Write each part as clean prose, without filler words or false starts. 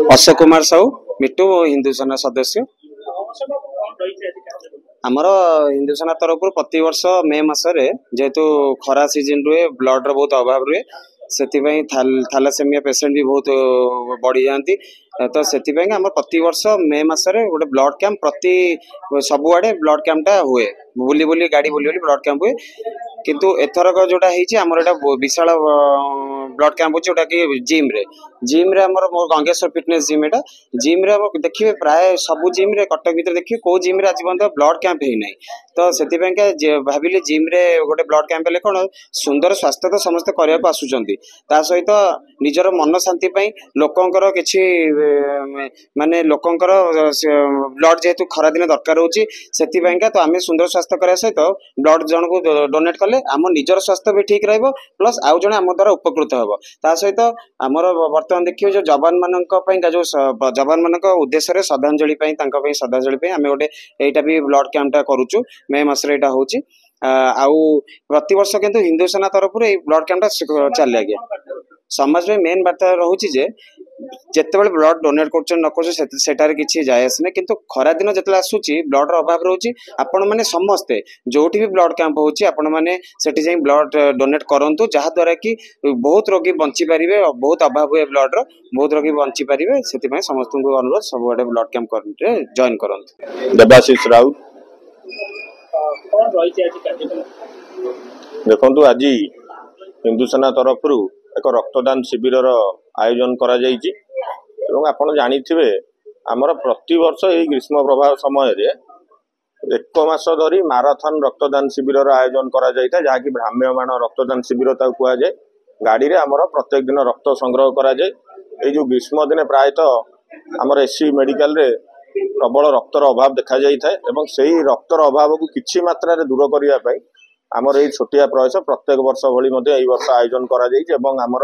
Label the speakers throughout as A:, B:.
A: अशोक कुमार साहू मिट्टू हिंदू सेना सदस्य। आमर हिंदू सेना तरफ प्रति वर्ष मे मसरे जेहेतु खरा सीजन रुए ब्लड बहुत अभाव रुए से थैलासेमिया पेसेंट भी बहुत बढ़ी जाती तो से आम प्रति वर्ष मे मसरे गोटे ब्लड कैंप प्रति सबुआड़े ब्लड कैंपटा हुए बुली बुली गाड़ी बुली बुली ब्लड कैंप हुए किंतु एथरक जोटा आमर एटा विशाल ब्लड कैंप जोटा कि जिम रे आमर गंगेश्वर फिटनेस जिम एटा जिम रे देखिए प्राय सबू जिम रे कटक भीतर देखिए को जिम रे आज पर्यंत ब्लड कैंप है ना तो से भाविले जिम रे गोटे ब्लड कैंप ले कौन सुंदर स्वास्थ्य तो समस्त करने को आसुचंती ता सहित निजर मन शांति लोकंकर किछि माने लोकंकर ब्लड जेहेतु खरा दिन दरकार होची सेतिबाइका तो आमे सुंदर स्वास्थ्य करा सहित ब्लड जन को डोनेट कले आम निजर स्वास्थ्य भी ठीक रहइबो प्लस आउ जने आम द्वारा उपकृत हेबो ता सहित आमर वर्तमान देखियो जो जवान मानक पई जो जवान मानक उद्देश्य रे श्रद्धांजलि पई तांका पई श्रद्धांजलि पई आमे गोटे एटा भी ब्लड कैंपटा करूचु मे मास रे एटा होची आउ प्रति वर्ष किंतु हिंदू सेना तरफ रे ब्लड कैंपटा चले गया समाज में मेन बात रोचे जे जिते बड़े ब्लड डोनेट कर किसी जायस ना किंतु खरा दिन जिते आसूची ब्लड अभाव रोचे आपण मैंने समस्ते जो भी ब्लड कैंप होची आपण मैंने सेठी जाई ब्लड डोनेट करंतु जहा द्वारा कि बहुत रोगी बंची पारिबे बहुत अभाव हुए ब्लड रो बहुत रोगी बंची पारिबे सेति पय समस्त को अनुरोध सब बड़े ब्लड कैंप करते जॉइन करंतु।
B: देवाशीष राउत देखो आज हिंदू सेना तरफ एक रक्तदान शिविर आयोजन करा जायछि एवं आपण जानिथिबे आमर प्रति वर्ष यही ग्रीष्म प्रभाव समय रे एक मास धरी माराथन रक्तदान शिविर आयोजन करा जायता जहाँकि भ्राम्यमाण रक्तदान शिविर कहुए गाड़ी रे आमर प्रत्येक दिन रक्त संग्रह करा जाए जो ग्रीष्म दिन प्रायतः आमर एससी मेडिकल रे प्रबल रक्तर अभाव देखा जाए एवं सही रक्तर अभाव को किछि मात्रा रे दूर करिया पई आमर ये छोटिया प्रयास प्रत्येक वर्ष भली वर्ष आयोजन करा एवं आमर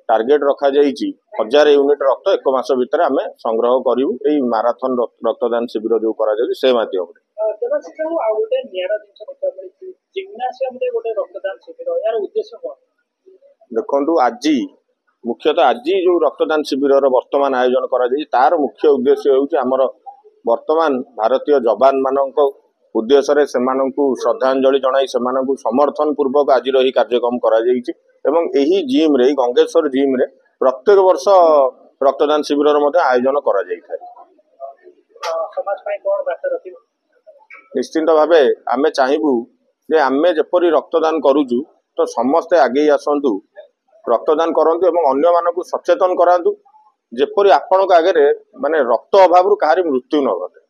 B: टार्गेट रखा 1000 यूनिट रक्त एक मास भितर आम संग्रह करूँ यही माराथन रक्तदान शिविर जो करा से माध्यम देखु आज मुख्यतः आज जो रक्तदान शिविर वर्तमान आयोजन करा तार मुख्य उद्देश्य होमर वर्तमान भारतीय जवान मानक उद्देश्य रे सेमानंकु श्रद्धांजलि जणाई सेमानंकु समर्थन पूर्वक आज रही कार्यक्रम करा जायछि एवं एही जिम रे गंगेश्वर जिम रे प्रत्येक वर्ष रक्तदान शिविर आयोजन करा जायछि। समाज पय कोन बात रखिबो निश्चित भावे आमे चाहिबु जे आमे जेपरि रक्तदान करूजु तो समस्ते आगे आसंतु रक्तदान करंतु एवं अन्य मानकु सचेतन करांतु जेपरि आपनक आगे माने रक्त अभाव रु कहारी मृत्यु न घटे।